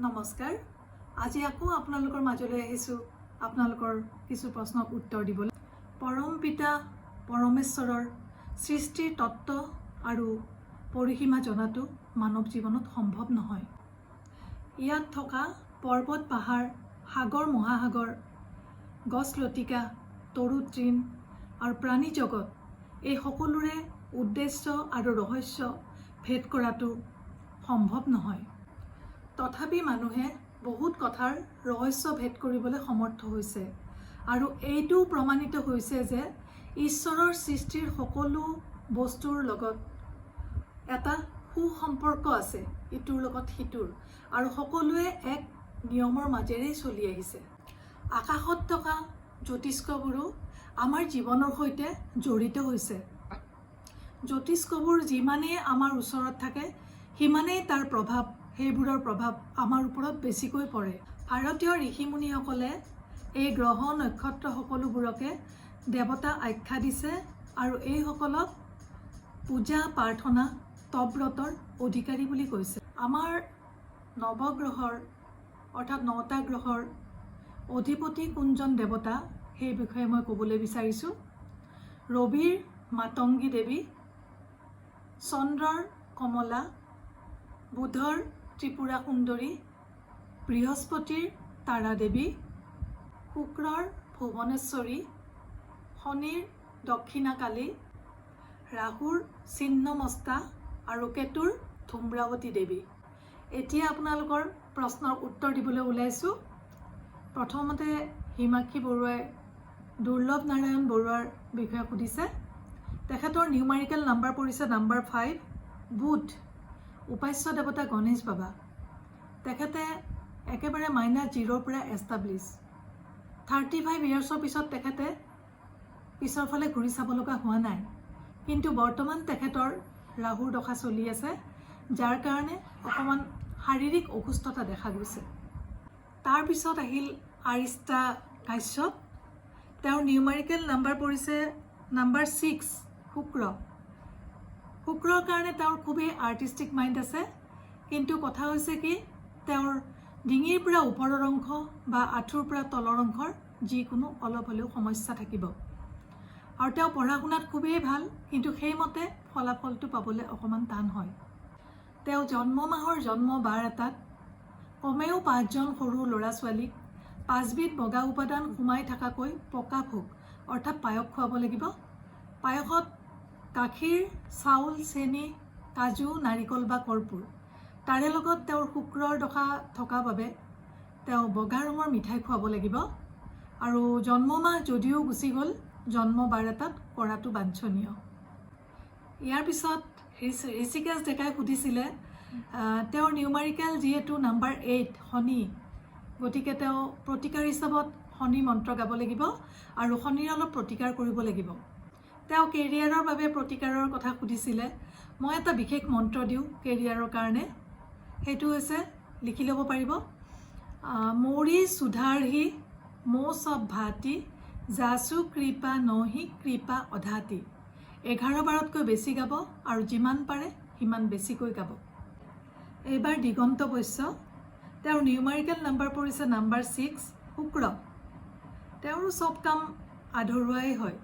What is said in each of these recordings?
নমস্কাৰ আজি আকৌ আপোনালোকৰ মাজলৈ আহিছো আপোনালোকৰ কিছু প্ৰশ্নৰ উত্তৰ দিবলৈ পৰম পিতা পৰমেশ্বৰৰ সৃষ্টিৰ তত্ত্ব আৰু পৰিসীমা জনাটো মানৱ জীৱনত সম্ভৱ নহয় ইয়াত থকা পৰ্বত পাহাৰ সাগৰ মহাসাগৰ গছ লতিকা তৰু তৃণ আৰু প্ৰাণী জগত এই সকলোৰে উদ্দেশ্য আৰু ৰহস্য ভেদ কৰাটো সম্ভৱ নহয় তথাপি মানুহে বহুত কথাৰ ৰহস্য ভেদ কৰিবলৈ সমৰ্থ হৈছে আৰু এইটো প্ৰমাণিত হৈছে যে ঈশ্বৰৰ সৃষ্টিৰ সকলো বস্তুৰ লগত এটা সুসম্পৰ্ক আছে ইটোৰ লগত সিটোৰ আৰু সকলোৱে এক নিয়মৰ মাজেৰে চলি আহিছে আকাশত থকা জ্যোতিষ্কবোৰো আমাৰ জীৱনৰ সৈতে জড়িত হৈছে জ্যোতিষ্কবোৰ যিমানেই আমাৰ ওচৰত থাকে সিমানেই তাৰ প্ৰভাৱ সেইবোৰৰ প্ৰভাৱ আমাৰ ওপৰত বেছিকৈ পৰে ভাৰতীয় ঋষিমুনিসকলে এই গ্ৰহ নক্ষত্ৰ সকলোবোৰকে দেৱতা আখ্যা দিছে আৰু এইসকলক পূজা প্ৰাৰ্থনা তপব্ৰতৰ অধিকাৰী বুলি কৈছে আমাৰ নৱগ্ৰহৰ অৰ্থাৎ 9টা গ্ৰহৰ অধিপতি কোনজন দেৱতা সেই বিষয়ে মই ক'বলৈ বিচাৰিছোঁ ৰবিৰ মাতংগী দেৱী চন্দ্ৰৰ কমলা বুধৰ ত্ৰিপুৰা সুন্দৰী বৃহস্পতিৰ তাৰা দেৱী শুক্ৰৰ ভুৱনেশ্বৰী শনিৰ দক্ষিণাকালী ৰাহুৰ ছিন্নমস্তা আৰু কেতুৰ ধুম্ৰাৱতী দেৱী এতিয়া আপোনালোকৰ প্ৰশ্নৰ উত্তৰ দিবলৈ ওলাইছোঁ প্ৰথমতে হিমাক্ষী বৰুৱাই দুৰ্লভ নাৰায়ণ বৰুৱাৰ বিষয়ে সুধিছে তেখেতৰ নিউমাৰিকেল নাম্বাৰ পৰিছে নাম্বাৰ 5 বুধ উপাস্য দেৱতা গণেশ বাবা তেখেতে একেবাৰে -0 পৰা এষ্টাব্লিছ 35 ইয়াৰ্ছৰ পিছত তেখেতে পিছৰ ফালে ঘূৰি চাব লগা হোৱা নাই কিন্তু বৰ্তমান তেখেতৰ ৰাহুৰ দশা চলি আছে যাৰ কাৰণে অকণমান শাৰীৰিক অসুস্থতা দেখা গৈছে তাৰপিছত আহিল আৰিষ্টা কাশ্যপ তেওঁৰ নিউমাৰিকেল নাম্বাৰ পৰিছে নাম্বাৰ 6 শুক্ৰৰ কাৰণে তেওঁৰ খুবেই আৰ্টিষ্টিক মাইণ্ড আছে কিন্তু কথা হৈছে কি তেওঁৰ ডিঙিৰ পৰা ওপৰৰ অংশ বা আঁঠুৰ পৰা তলৰ অংশৰ যিকোনো অলপ হ'লেও সমস্যা থাকিব আৰু তেওঁ পঢ়া শুনাত খুবেই ভাল কিন্তু সেইমতে ফলাফলটো পাবলৈ অকণমান টান হয় তেওঁ জন্ম মাহৰ জন্ম বাৰ এটাত কমেও 5জন সৰু ল'ৰা ছোৱালীক 5বিধ বগা উপাদান সোমাই থকাকৈ পকা ভোগ অৰ্থাৎ পায়স খুৱাব লাগিব পায়সত গাখীৰ চাউল চেনি কাজু নাৰিকল বা কৰ্পূৰ তাৰে লগত তেওঁৰ শুক্ৰৰ দশা থকা বাবে তেওঁ বগা ৰঙৰ মিঠাই খুৱাব লাগিব আৰু জন্মমাহ যদিও গুচি গ'ল জন্ম বাৰ এটাত কৰাটো বাঞ্ছনীয় ইয়াৰ পিছত ঋষিকেশ ডেকাই সুধিছিলে তেওঁৰ নিউমাৰিকেল যিহেতু নাম্বাৰ 8 শনি গতিকে তেওঁ প্ৰতিকাৰ হিচাপত শনি মন্ত্ৰ গাব লাগিব আৰু শনিৰ অলপ প্ৰতিকাৰ কৰিব লাগিব তেওঁ কেৰিয়াৰৰ বাবে প্ৰতিকাৰৰ কথা সুধিছিলে মই এটা বিশেষ মন্ত্ৰ দিওঁ কেৰিয়াৰৰ কাৰণে সেইটো হৈছে লিখি ল'ব পাৰিব মৌৰী সুধাৰহি মৌ সব ভাতি জাসু কৃপা নহি কৃপা অধাতি 11-12তকৈ বেছি গাব আৰু যিমান পাৰে সিমান বেছিকৈ গাব এইবাৰ দিগন্ত বৈশ্য তেওঁৰ নিউমাৰিকেল নাম্বাৰ পৰিছে নাম্বাৰ 6 শুক্ৰ তেওঁৰো চব কাম আধৰুৱাই হয়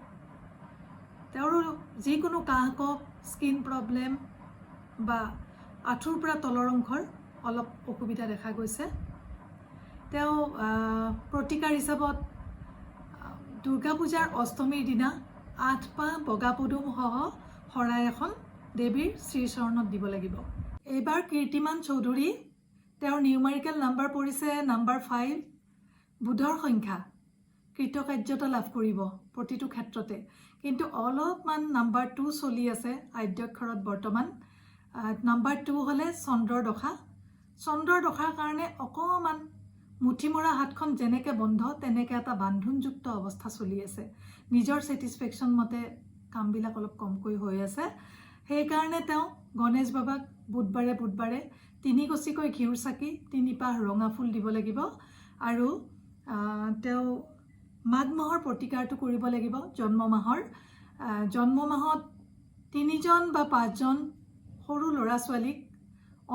তেওঁৰো যিকোনো কাহ কফ স্কিন প্ৰব্লেম বা আঁঠুৰ পৰা তলৰ অংশৰ অলপ অসুবিধা দেখা গৈছে তেওঁ প্ৰতিকাৰ হিচাপত দুৰ্গা পূজাৰ অষ্টমীৰ দিনা 8 পাহ বগা পদুম সহ শৰাই এখন দেৱীৰ শ্ৰীচৰণত দিব লাগিব এইবাৰ কীৰ্তিমান চৌধুৰী তেওঁৰ নিউমাৰিকেল নাম্বাৰ পৰিছে নাম্বাৰ 5 বুধৰ সংখ্যা কৃতকাৰ্যতা লাভ কৰিব প্ৰতিটো ক্ষেত্ৰতে কিন্তু অলপমান নাম্বাৰ 2 চলি আছে আদ্যক্ষৰত বৰ্তমান নাম্বাৰ 2 হ'লে চন্দ্ৰৰ দশাৰ কাৰণে অকণমান মুঠিমৰা হাতখন যেনেকৈ বন্ধ তেনেকৈ এটা বান্ধোনযুক্ত অৱস্থা চলি আছে নিজৰ ছেটিছফেকশ্যন মতে কামবিলাক অলপ কমকৈ হৈ আছে সেইকাৰণে তেওঁ গণেশ বাবাক বুধবাৰে 3 গছিকৈ ঘিউৰ চাকি 3 পাহ ৰঙা ফুল দিব লাগিব আৰু তেওঁ মাঘ মাহৰ প্ৰতিকাৰটো কৰিব লাগিব জন্ম মাহত 3জন বা 5জন সৰু ল'ৰা ছোৱালীক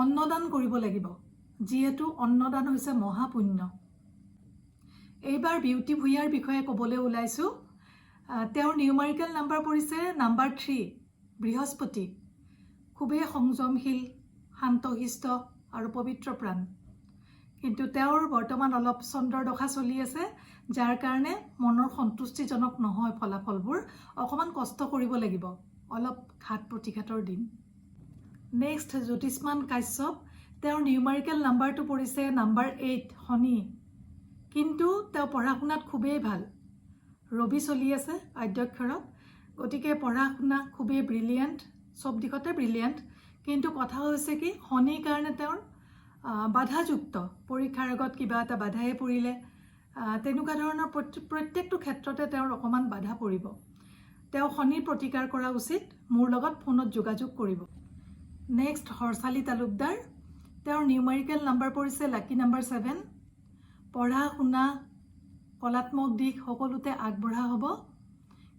অন্নদান কৰিব লাগিব যিহেতু অন্নদান হৈছে মহাপুণ্য। এইবাৰ বিউটি ভূঞাৰ বিষয়ে ক'বলৈ ওলাইছোঁ। তেওঁৰ নিউমাৰিকেল নাম্বাৰ পৰিছে নাম্বাৰ 3, বৃহস্পতি। খুবেই সংযমশীল, শান্তশিষ্ট আৰু পবিত্ৰ প্ৰাণ। কিন্তু তেওঁৰ বৰ্তমান অলপ চন্দ্ৰৰ দশা চলি আছে, যাৰ কাৰণে মনৰ সন্তুষ্টিজনক নহয় ফলাফলবোৰ। অকণমান কষ্ট কৰিব লাগিব, অলপ ঘাত প্ৰতিঘাতৰ দিন। নেক্সট জ্যোতিষ্মান কাশ্যপ। তেওঁৰ নিউমাৰিকেল নাম্বাৰটো পৰিছে নাম্বাৰ 8, শনি। কিন্তু তেওঁ পঢ়া শুনাত খুবেই ভাল। ৰবি চলি আছে আদ্যক্ষৰত, গতিকে পঢ়া শুনা খুবেই ব্ৰিলিয়েণ্ট, চব দিশতে ব্ৰিলিয়েণ্ট। কিন্তু কথা হৈছে কি, শনিৰ কাৰণে তেওঁৰ বাধাযুক্ত, পৰীক্ষাৰ আগত কিবা এটা বাধাই পৰিলে, তেনেকুৱা ধৰণৰ প্ৰত্যেকটো ক্ষেত্ৰতে তেওঁৰ অকণমান বাধা পৰিব। তেওঁ শনিৰ প্ৰতিকাৰ কৰা উচিত। মোৰ লগত ফোনত যোগাযোগ কৰিব। নেক্সট হৰ্ষালী তালুকদাৰ। তেওঁৰ নিউমাৰিকেল নাম্বাৰ পৰিছে লাকি নাম্বাৰ 7। পঢ়া শুনা, কলাত্মক দিশ সকলোতে আগবঢ়া হ'ব।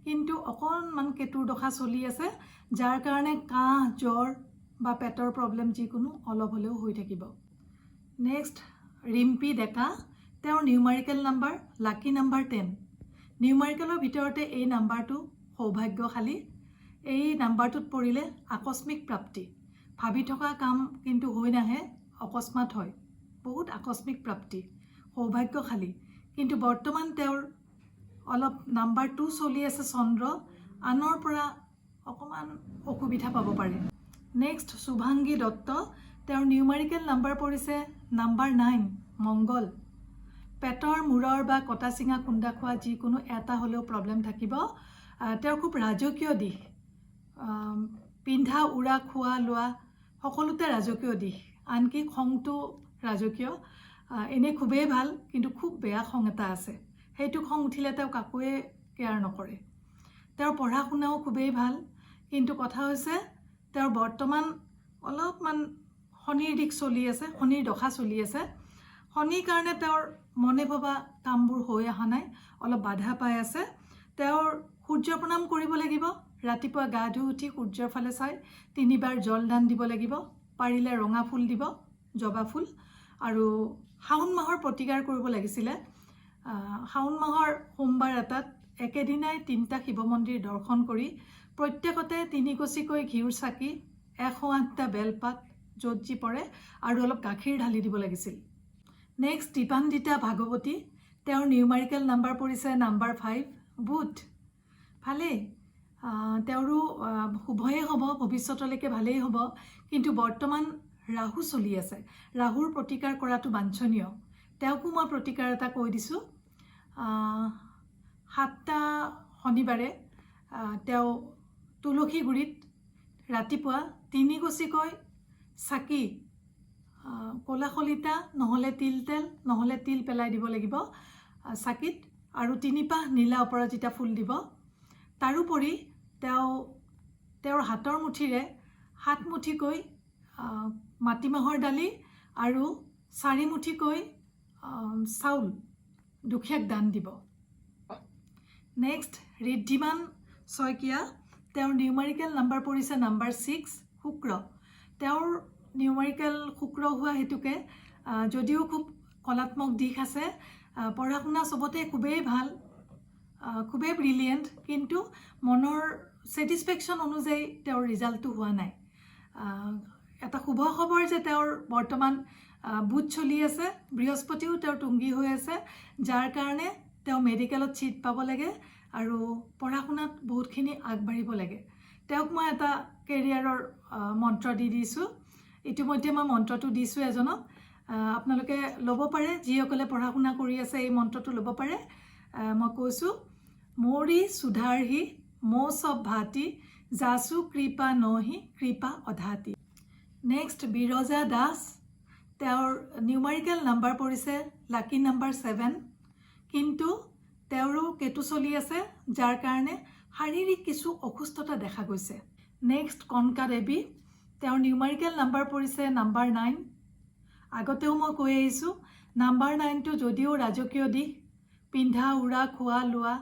কিন্তু অকণমান কেতুৰ দশা চলি আছে, যাৰ কাৰণে কাহ, জ্বৰ বা পেটৰ প্ৰব্লেম যিকোনো অলপ হ'লেও হৈ থাকিব। নেক্সট ৰিম্পী ডেকা। তেওঁৰ নিউমাৰিকেল নাম্বাৰ লাকি নাম্বাৰ 10। নিউমাৰিকেলৰ ভিতৰতে এই নাম্বাৰটো সৌভাগ্যশালী। এই নাম্বাৰটোত পৰিলে আকস্মিক প্ৰাপ্তি। ভাবি থকা কাম কিন্তু হৈ নাহে, অকস্মাত হয়। বহুত আকস্মিক প্ৰাপ্তি, সৌভাগ্যশালী। কিন্তু বৰ্তমান তেওঁৰ অলপ নাম্বাৰ 2 চলি আছে চন্দ্ৰ, আনৰ পৰা অকণমান অসুবিধা পাব পাৰে। নেক্সট শুভাংগী দত্ত। তেওঁৰ নিউমাৰিকেল নাম্বাৰ পৰিছে নাম্বাৰ 9, মংগল। পেটৰ, মূৰৰ বা কটা চিঙা খুন্দা খোৱা যিকোনো এটা হ'লেও প্ৰব্লেম থাকিব। তেওঁৰ খুব ৰাজকীয় দিশ, পিন্ধা উৰা, খোৱা লোৱা সকলোতে ৰাজকীয় দিশ। আনকি খংটো ৰাজকীয়। এনেই খুবেই ভাল, কিন্তু খুব বেয়া খং এটা আছে। সেইটো খং উঠিলে তেওঁ কাকোৱে কেয়াৰ নকৰে। তেওঁৰ পঢ়া শুনাও খুবেই ভাল, কিন্তু কথা হৈছে তেওঁৰ বৰ্তমান অলপমান শনিৰ দিশ চলি আছে, শনিৰ দশা চলি আছে। শনিৰ কাৰণে তেওঁৰ মনে ভবা কামবোৰ হৈ অহা নাই, অলপ বাধা পাই আছে। তেওঁৰ সূৰ্য প্ৰণাম কৰিব লাগিব। ৰাতিপুৱা গা ধুই উঠি সূৰ্যৰ ফালে চাই 3 বাৰ জলদান দিব লাগিব। পাৰিলে ৰঙা ফুল দিব, জবা ফুল। আৰু শাওণ মাহৰ প্ৰতিকাৰ কৰিব লাগিছিলে। শাওণ মাহৰ সোমবাৰ এটাত একেদিনাই 3টা শিৱ মন্দিৰ দৰ্শন কৰি প্ৰত্যেকতে 3 গছিকৈ ঘিউৰ চাকি, 108টা বেলপাত য'ত যি পৰে আৰু অলপ গাখীৰ ঢালি দিব লাগিছিল। নেক্সট দীপান্বিতা ভাগৱতী। তেওঁৰ নিউমাৰিকেল নাম্বাৰ পৰিছে নাম্বাৰ 5, বুধ। ভালেই, তেওঁৰো শুভয়ে হ'ব, ভৱিষ্যতলৈকে ভালেই হ'ব। কিন্তু বৰ্তমান ৰাহু চলি আছে। ৰাহুৰ প্ৰতিকাৰ কৰাটো বাঞ্ছনীয়। তেওঁকো মই প্ৰতিকাৰ এটা কৈ দিছোঁ। 7টা শনিবাৰে তেওঁ তুলসী গুৰিত ৰাতিপুৱা 3 গছিকৈ চাকি, ক'লা শলিতা নহ'লে তিল তেল নহ'লে তিল পেলাই দিব লাগিব চাকিত, আৰু 3 পাহ নীলা অপৰাজিতা ফুল দিব। তাৰোপৰি তেওঁৰ হাতৰ মুঠিৰে 7 মুঠিকৈ মাটিমাহৰ দালি আৰু 4 মুঠিকৈ চাউল দুখীয়াক দান দিব। নেক্সট ঋদ্ধিমান শইকীয়া। তেওঁৰ নিউমাৰিকেল নাম্বাৰ পৰিছে নাম্বাৰ 6, শুক্ৰ। তেওঁৰ নিউমাৰিকেল শুক্ৰ হোৱা হেতুকে যদিও খুব কলাত্মক দিশ আছে, পঢ়া শুনা চবতে খুবেই ভাল, খুবেই ব্ৰিলিয়েণ্ট, কিন্তু মনৰ ছেটিছফেকশ্যন অনুযায়ী তেওঁৰ ৰিজাল্টটো হোৱা নাই। এটা শুভ খবৰ যে তেওঁৰ বৰ্তমান বুধ চলি আছে, বৃহস্পতিও তেওঁৰ তুংগী হৈ আছে, যাৰ কাৰণে তেওঁ মেডিকেলত ছিট পাব লাগে আৰু পঢ়া শুনাত বহুতখিনি আগবাঢ়িব লাগে। তেওঁক মই এটা কেৰিয়াৰৰ মন্ত্ৰ দি দিছোঁ। ইতিমধ্যে মই মন্ত্ৰটো দিছোঁ এজনক, আপোনালোকে ল'ব পাৰে। যিসকলে পঢ়া শুনা কৰি আছে এই মন্ত্ৰটো ল'ব পাৰে। মই কৈছোঁ, মৌৰি সুধাৰহি মৌ চব ভাতি যাচু কৃপা নহি কৃপা অধাতি। নেক্সট বিৰজা দাস। তেওঁৰ নিউমাৰিকেল নাম্বাৰ পৰিছে লাকি নাম্বাৰ 7, কিন্তু তেওঁৰো কেতু চলি আছে, যাৰ কাৰণে শাৰীৰিক কিছু অসুস্থতা দেখা গৈছে। নেক্সট কনকা দেৱী। তেওঁৰ নিউমাৰিকেল নাম্বাৰ পৰিছে নাম্বাৰ 9। আগতেও মই কৈ আহিছোঁ, নাম্বাৰ 9টো যদিও ৰাজকীয় দিশ, পিন্ধা উৰা, খোৱা লোৱা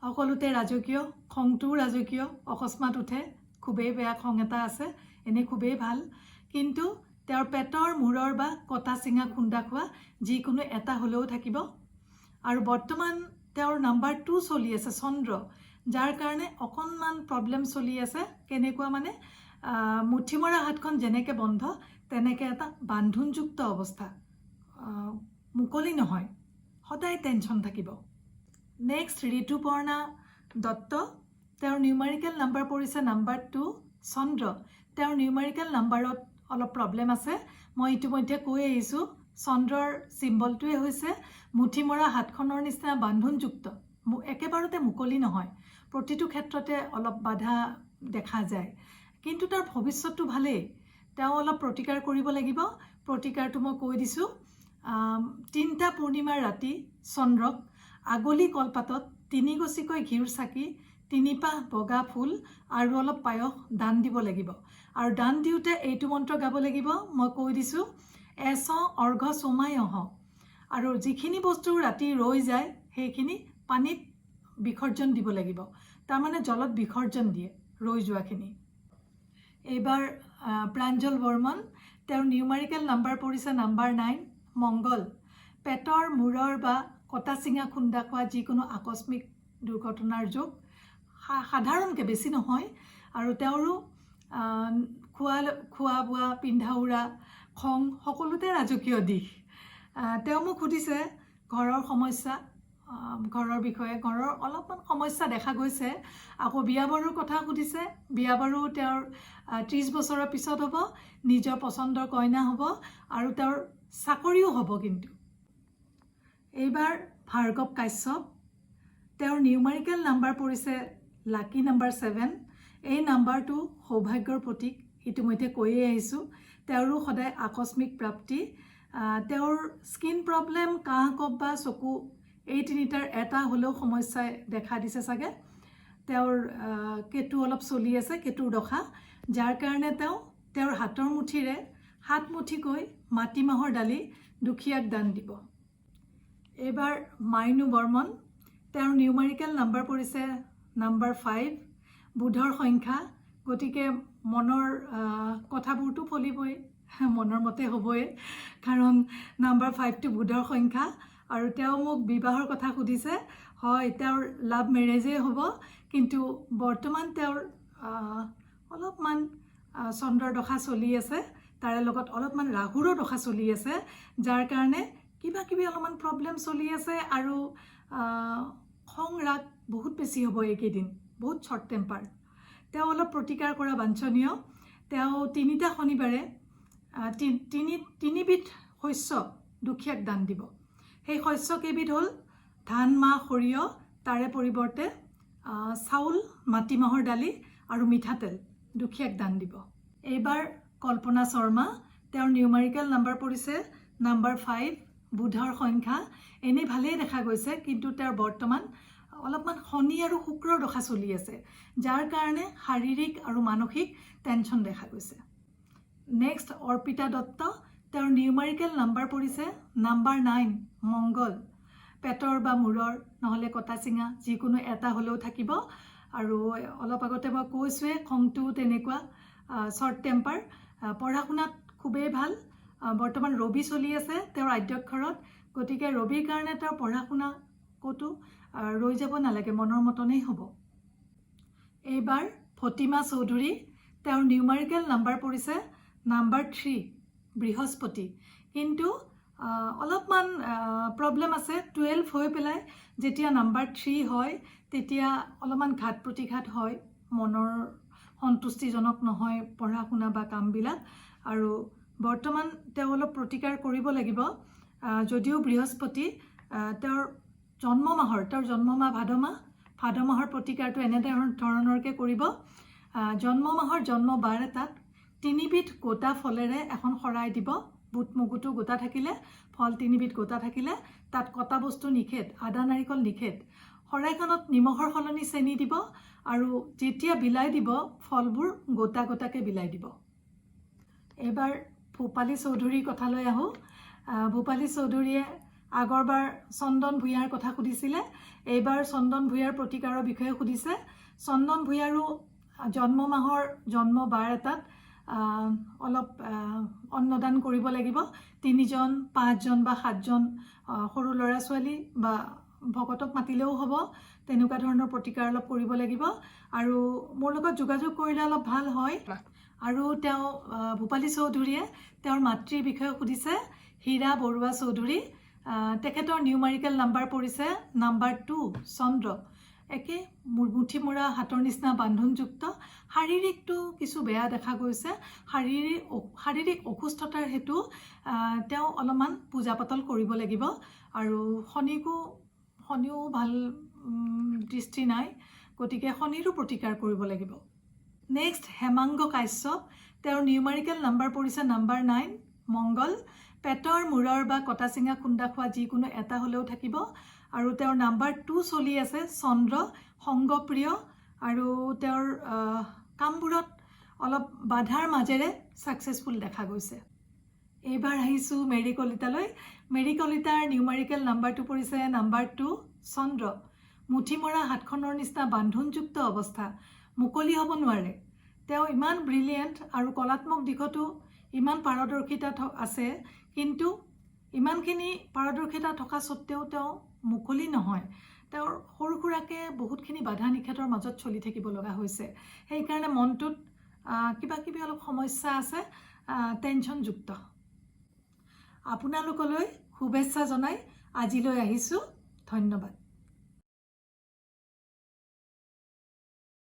সকলোতে ৰাজকীয়, খংটোও ৰাজকীয়, অকস্মাত উঠে, খুবেই বেয়া খং এটা আছে, এনেই খুবেই ভাল। কিন্তু তেওঁৰ পেটৰ মূৰৰ বা কটা চিঙা খুন্দা খোৱা যিকোনো এটা হ'লেও থাকিব আৰু বৰ্তমান তেওঁৰ নাম্বাৰ 2 চলি আছে চন্দ্ৰ যাৰ কাৰণে অকণমান প্ৰব্লেম চলি আছে কেনেকুৱা মানে মুঠিমৰা হাতখন যেনেকৈ বন্ধ তেনেকৈ এটা বান্ধোনযুক্ত অৱস্থা মুকলি নহয় সদায় টেনশ্যন থাকিব নেক্সট ঋতুপৰ্ণা দত্ত তেওঁৰ নিউমাৰিকেল নাম্বাৰ পৰিছে নাম্বাৰ 2 চন্দ্ৰ তেওঁৰ নিউমাৰিকেল নাম্বাৰত অলপ প্ৰব্লেম আছে মই ইতিমধ্যে কৈ আহিছোঁ চন্দ্ৰৰ চিম্বলটোৱে হৈছে মুঠিমৰা হাতখনৰ নিচিনা বান্ধোনযুক্ত একেবাৰতে মুকলি নহয় প্ৰতিটো ক্ষেত্ৰতে অলপ বাধা দেখা যায় কিন্তু তাৰ ভৱিষ্যতটো ভালেই তেওঁ অলপ প্ৰতিকাৰ কৰিব লাগিব প্ৰতিকাৰটো মই কৈ দিছোঁ 3টা পূৰ্ণিমাৰ ৰাতি চন্দ্ৰক আগলি কলপাতত 3 গছিকৈ ঘিউৰ চাকি 3 পাহ বগা ফুল আৰু অলপ পায়স দান দিব লাগিব আৰু দান দিওঁতে এইটো মন্ত্ৰ গাব লাগিব মই কৈ দিছোঁ এছ অৰ্ঘ সোমাই অহ আৰু যিখিনি বস্তু ৰাতি ৰৈ যায় সেইখিনি পানীত বিসৰ্জন দিব লাগিব তাৰমানে জলত বিসৰ্জন দিয়ে ৰৈ যোৱাখিনি এইবাৰ প্ৰাঞ্জল বৰ্মন তেওঁৰ নিউমাৰিকেল নাম্বাৰ পৰিছে নাম্বাৰ 9 মংগল পেটৰ মূৰৰ বা কটা চিঙা খুন্দা খোৱা যিকোনো আকস্মিক দুৰ্ঘটনাৰ যোগ সাধাৰণকৈ বেছি নহয় আৰু তেওঁৰো খোৱা বোৱা পিন্ধা উৰা খং সকলোতে ৰাজকীয় দিশ তেওঁ মোক সুধিছে ঘৰৰ সমস্যা ঘৰৰ বিষয়ে ঘৰৰ অলপমান সমস্যা দেখা গৈছে আকৌ বিয়া বাৰুৰ কথা সুধিছে বিয়া বাৰু তেওঁৰ 30 বছৰৰ পিছত হ'ব নিজৰ পচন্দৰ কইনা হ'ব আৰু তেওঁৰ চাকৰিও হ'ব কিন্তু এইবাৰ ভাৰ্গৱ কাশ্যপ তেওঁৰ নিউমাৰিকেল নাম্বাৰ পৰিছে লাকি নাম্বাৰ 7 এই নাম্বাৰটো সৌভাগ্যৰ প্ৰতীক ইতিমধ্যে কৈয়ে আহিছোঁ তেওঁৰো সদায় আকস্মিক প্ৰাপ্তি তেওঁৰ স্কিন প্ৰব্লেম কাহ কফ বা চকু এই তিনিটাৰ এটা হ'লেও সমস্যাই দেখা দিছে চাগে তেওঁৰ কেতু অলপ চলি আছে কেতুৰ দশা যাৰ কাৰণে তেওঁৰ হাতৰ মুঠিৰে 7 মুঠিকৈ মাটিমাহৰ দালি দুখীয়াক দান দিব এইবাৰ মাইনু বৰ্মন তেওঁৰ নিউমাৰিকেল নাম্বাৰ পৰিছে নাম্বাৰ 5 বুধৰ সংখ্যা গতিকে মনৰ কথাবোৰতো ফলিবই মনৰ মতে হ'বই কাৰণ নাম্বাৰ 5টো বুধৰ সংখ্যা আৰু তেওঁ মোক বিবাহৰ কথা সুধিছে হয় তেওঁৰ লাভ মেৰেজেই হ'ব কিন্তু বৰ্তমান তেওঁৰ অলপমান চন্দ্ৰৰ দশা চলি আছে তাৰে লগত অলপমান ৰাহুৰো দশা চলি আছে যাৰ কাৰণে কিবা কিবি অলপমান প্ৰব্লেম চলি আছে আৰু খং ৰাগ বহুত বেছি হ'ব এইকেইদিন বহুত শ্বৰ্ট টেম্পাৰ তেওঁ অলপ প্ৰতিকাৰ কৰা বাঞ্ছনীয় তেওঁ 3টা শনিবাৰে 3বিধ শস্য দুখীয়াক দান দিব সেই শস্য কেইবিধ হ'ল ধান মাহ সৰিয়হ তাৰে পৰিৱৰ্তে চাউল মাটিমাহৰ দালি আৰু মিঠাতেল দুখীয়াক দান দিব এইবাৰ কল্পনা শৰ্মা তেওঁৰ নিউমাৰিকেল নাম্বাৰ পৰিছে নাম্বাৰ 5 বুধৰ সংখ্যা এনেই ভালেই দেখা গৈছে কিন্তু তেওঁৰ বৰ্তমান অলপমান শনি আৰু শুক্ৰৰ দশা চলি আছে যাৰ কাৰণে শাৰীৰিক আৰু মানসিক টেনশ্যন দেখা গৈছে নেক্সট অৰ্পিতা দত্ত তেওঁৰ নিউমাৰিকেল নাম্বাৰ পৰিছে নাম্বাৰ 9 মংগল পেটৰ বা মূৰৰ নহ'লে কটা চিঙা যিকোনো এটা হ'লেও থাকিব আৰু অলপ আগতে মই কৈছোঁৱে খংটো তেনেকুৱা শ্বৰ্ট টেম্পাৰ পঢ়া শুনাত খুবেই ভাল বৰ্তমান ৰবি চলি আছে তেওঁৰ আদ্যক্ষৰত গতিকে ৰবিৰ কাৰণে তেওঁৰ পঢ়া শুনা ক'তো ৰৈ যাব নালাগে মনৰ মতনেই হ'ব এইবাৰ ফতিমা চৌধুৰী তেওঁৰ নিউমাৰিকেল নাম্বাৰ পৰিছে নাম্বাৰ 3 বৃহস্পতি কিন্তু অলপমান প্ৰব্লেম আছে 12 হৈ পেলাই যেতিয়া নাম্বাৰ 3 হয় তেতিয়া অলপমান ঘাত প্ৰতিঘাত হয় মনৰ সন্তুষ্টিজনক নহয় পঢ়া শুনা বা কামবিলাক আৰু বৰ্তমান তেওঁ অলপ প্ৰতিকাৰ কৰিব লাগিব যদিও বৃহস্পতি তেওঁৰ জন্ম মাহ ভাদ মাহৰ প্ৰতিকাৰটো এনেধৰণৰকৈ কৰিব জন্ম মাহৰ জন্ম বাৰ এটাত 3বিধ গোটা ফলেৰে এখন শৰাই দিব বুট মগুটো গোটা থাকিলে ফল 3বিধ গোটা থাকিলে তাত কটা বস্তু নিষেধ আদা নাৰিকল নিষেধ শৰাইখনত নিমখৰ সলনি চেনি দিব আৰু যেতিয়া বিলাই দিব ফলবোৰ গোটা গোটাকৈ বিলাই দিব এইবাৰ ভূপালী চৌধুৰীৰ কথালৈ আহোঁ ভূপালী চৌধুৰীয়ে আগৰবাৰ চন্দন ভূঞাৰ কথা সুধিছিলে এইবাৰ চন্দন ভূঞাৰ প্ৰতিকাৰৰ বিষয়ে সুধিছে চন্দন ভূঞাৰো জন্ম মাহৰ জন্ম বাৰ এটাত অলপ অন্নদান কৰিব লাগিব 3জন 5জন বা 7জন সৰু ল'ৰা ছোৱালী বা ভকতক মাতিলেও হ'ব তেনেকুৱা ধৰণৰ প্ৰতিকাৰ অলপ কৰিব লাগিব আৰু মোৰ লগত যোগাযোগ কৰিলে অলপ ভাল হয় আৰু তেওঁ ভূপালী চৌধুৰীয়ে তেওঁৰ মাতৃৰ বিষয়ে সুধিছে হীৰা বৰুৱা চৌধুৰী তেখেতৰ নিউমাৰিকেল নাম্বাৰ পৰিছে নাম্বাৰ 2 চন্দ্ৰ একে মুঠি মৰা হাতৰ নিচিনা বান্ধনযুক্ত শাৰীৰিকটো কিছু বেয়া দেখা গৈছে শাৰীৰিক অসুস্থতাৰ হেতু তেওঁ অলপমান পূজা পাতল কৰিব লাগিব আৰু শনিও ভাল দৃষ্টি নাই গতিকে শনিৰো প্ৰতিকাৰ কৰিব লাগিব নেক্সট হেমাংগ কাশ্যপ তেওঁৰ নিউমাৰিকেল নাম্বাৰ পৰিছে নাম্বাৰ 9 মংগল পেটৰ মূৰৰ বা কটা চিঙা খুন্দা খোৱা যিকোনো এটা হ'লেও থাকিব আৰু তেওঁৰ নাম্বাৰ 2 চলি আছে চন্দ্ৰ সংগপ্ৰিয় আৰু তেওঁৰ কামবোৰত অলপ বাধাৰ মাজেৰে সাকসেসফুল দেখা গৈছে এইবাৰ আহিছো মেৰী কলিতালৈ মেৰী কলিতাৰ নিউমাৰিকেল নাম্বাৰটো পৰিছে নাম্বাৰ 2 চন্দ্ৰ মুঠি মৰা হাতখনৰ নিচিনা বান্ধনযুক্ত অৱস্থা মুকলি হ'ব নোৱাৰে তেওঁ ইমান ব্ৰিলিয়েণ্ট আৰু কলাত্মক দিশতো ইমান পাৰদৰ্শিতা আছে কিন্তু ইমানখিনি পাৰদৰ্শিতা থকা সত্ত্বেও তেওঁ মুকলি নহয় তেওঁৰ সৰু সুৰাকে বহুতখিনি বাধা নিষেধৰ মাজত চলি থাকিব লগা হৈছে সেই কাৰণে মনটোত কিবা কিবি অলপ সমস্যা আছে টেনচনযুক্ত আপোনালোকলৈ শুভেচ্ছা জনাই আজিলৈ আহিছো ধন্যবাদ